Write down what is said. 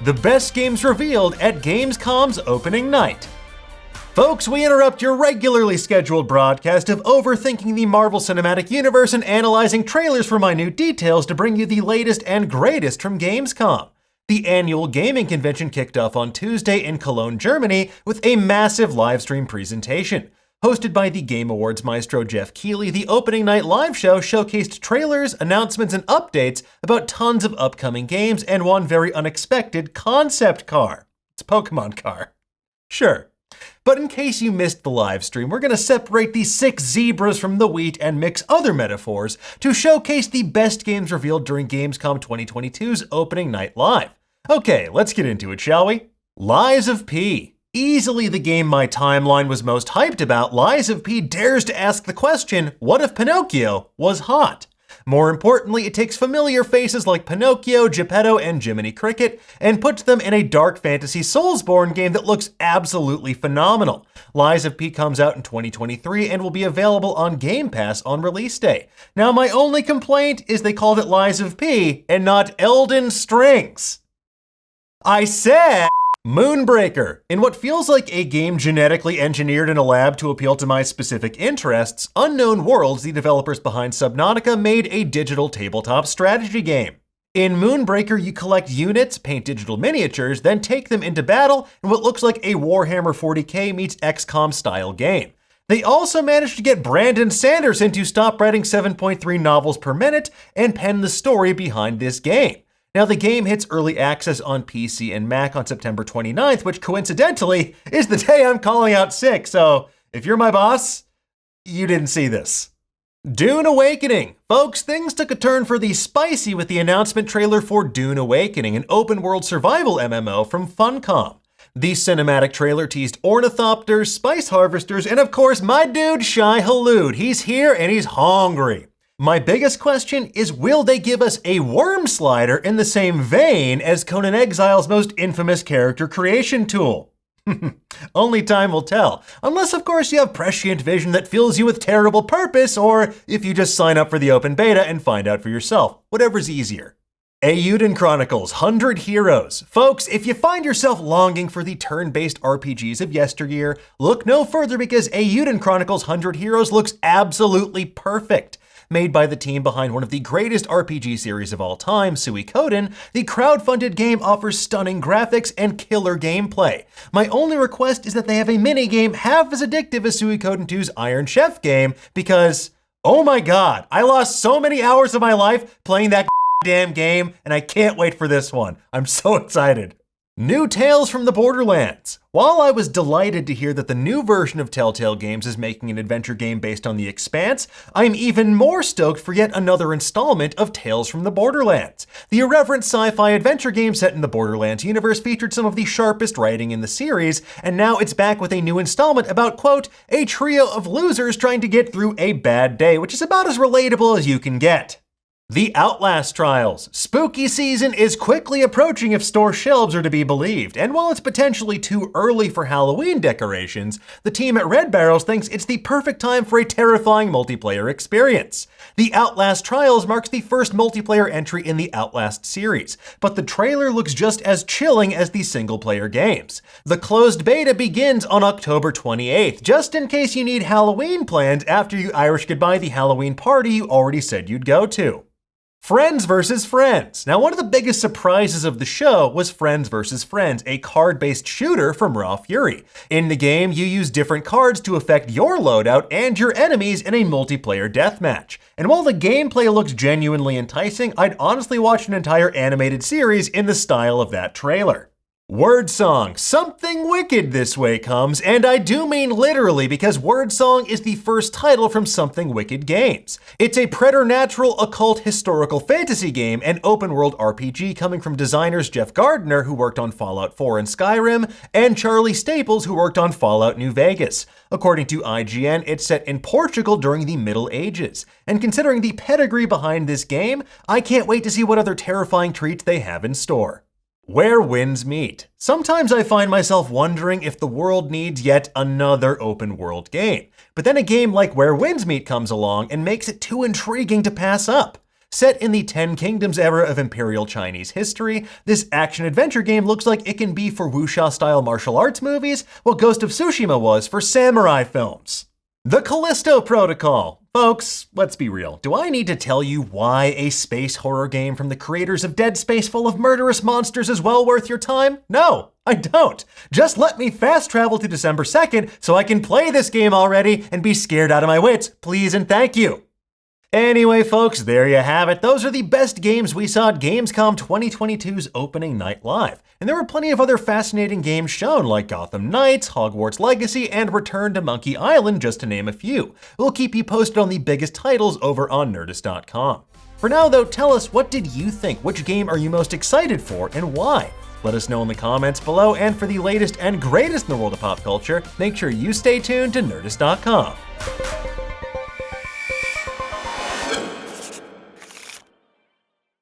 the best games revealed at Gamescom's opening night. Folks, we interrupt your regularly scheduled broadcast of overthinking the Marvel Cinematic Universe and analyzing trailers for minute details to bring you the latest and greatest from Gamescom. The annual gaming convention kicked off on Tuesday in Cologne, Germany, with a massive livestream presentation. Hosted by the Game Awards maestro Jeff Keighley, the opening night live show showcased trailers, announcements, and updates about tons of upcoming games and one very unexpected concept car. It's a Pokemon car. Sure. But in case you missed the live stream, we're going to separate the 6 zebras from the wheat and mix other metaphors to showcase the best games revealed during Gamescom 2022's opening night live. Okay, let's get into it, shall we? Lies of P. Easily the game my timeline was most hyped about, Lies of P dares to ask the question, what if Pinocchio was hot? More importantly, it takes familiar faces like Pinocchio, Geppetto, and Jiminy Cricket and puts them in a dark fantasy Soulsborne game that looks absolutely phenomenal. Lies of P comes out in 2023 and will be available on Game Pass on release day. Now, my only complaint is they called it Lies of P and not Elden Strings. I said Moonbreaker. In what feels like a game genetically engineered in a lab to appeal to my specific interests, Unknown Worlds, the developers behind Subnautica, made a digital tabletop strategy game. In Moonbreaker, you collect units, paint digital miniatures, then take them into battle in what looks like a Warhammer 40k meets XCOM style game. They also managed to get Brandon Sanderson to stop writing 7.3 novels per minute and pen the story behind this game. Now, the game hits early access on PC and Mac on September 29th, which coincidentally is the day I'm calling out sick, so if you're my boss, you didn't see this. Dune Awakening. Folks, things took a turn for the spicy with the announcement trailer for Dune Awakening, an open-world survival MMO from Funcom. The cinematic trailer teased ornithopters, spice harvesters, and of course my dude Shai Hulud. He's here and he's hungry. My biggest question is, will they give us a worm slider in the same vein as Conan Exile's most infamous character creation tool? Only time will tell. Unless, of course, you have prescient vision that fills you with terrible purpose, or if you just sign up for the open beta and find out for yourself. Whatever's easier. Uden Chronicles Hundred Heroes. Folks, if you find yourself longing for the turn-based RPGs of yesteryear, look no further because Uden Chronicles Hundred Heroes looks absolutely perfect. Made by the team behind one of the greatest RPG series of all time, Suikoden, the crowdfunded game offers stunning graphics and killer gameplay. My only request is that they have a minigame half as addictive as Suikoden 2's Iron Chef game, because, oh my god, I lost so many hours of my life playing that damn game, and I can't wait for this one. I'm so excited. New Tales from the Borderlands. While I was delighted to hear that the new version of Telltale Games is making an adventure game based on The Expanse, I'm even more stoked for yet another installment of Tales from the Borderlands. The irreverent sci-fi adventure game set in the Borderlands universe featured some of the sharpest writing in the series, and now it's back with a new installment about, quote, a trio of losers trying to get through a bad day, which is about as relatable as you can get. The Outlast trials. Spooky season is quickly approaching if store shelves are to be believed, and while it's potentially too early for Halloween decorations, the team at Red Barrels thinks it's the perfect time for a terrifying multiplayer experience. The Outlast trials marks the first multiplayer entry in the Outlast series, but the trailer looks just as chilling as the single-player games. The closed beta begins on October 28th, just in case you need Halloween plans after you Irish goodbye the Halloween party you already said you'd go to. Friends vs. Friends. Now, one of the biggest surprises of the show was Friends vs. Friends, a card-based shooter from Raw Fury. In the game, you use different cards to affect your loadout and your enemies in a multiplayer deathmatch. And while the gameplay looks genuinely enticing, I'd honestly watch an entire animated series in the style of that trailer. Wordsong. Something wicked this way comes, and I do mean literally because Wordsong is the first title from Something Wicked Games. It's a preternatural occult historical fantasy game, an open-world RPG coming from designers Jeff Gardner, who worked on Fallout 4 and Skyrim, and Charlie Staples, who worked on Fallout New Vegas. According to IGN, it's set in Portugal during the Middle Ages. And considering the pedigree behind this game, I can't wait to see what other terrifying treats they have in store. Where Winds Meet. Sometimes I find myself wondering if the world needs yet another open world game. But then a game like Where Winds Meet comes along and makes it too intriguing to pass up. Set in the Ten Kingdoms era of Imperial Chinese history, this action-adventure game looks like it can be for wuxia-style martial arts movies what Ghost of Tsushima was for samurai films. The Callisto Protocol. Folks, let's be real. Do I need to tell you why a space horror game from the creators of Dead Space full of murderous monsters is well worth your time? No, I don't. Just let me fast travel to December 2nd so I can play this game already and be scared out of my wits, please and thank you. Anyway, folks, there you have it. Those are the best games we saw at Gamescom 2022's opening night live. And there were plenty of other fascinating games shown, like Gotham Knights, Hogwarts Legacy, and Return to Monkey Island, just to name a few. We'll keep you posted on the biggest titles over on Nerdist.com. For now, though, tell us, what did you think? Which game are you most excited for, and why? Let us know in the comments below, and for the latest and greatest in the world of pop culture, make sure you stay tuned to Nerdist.com.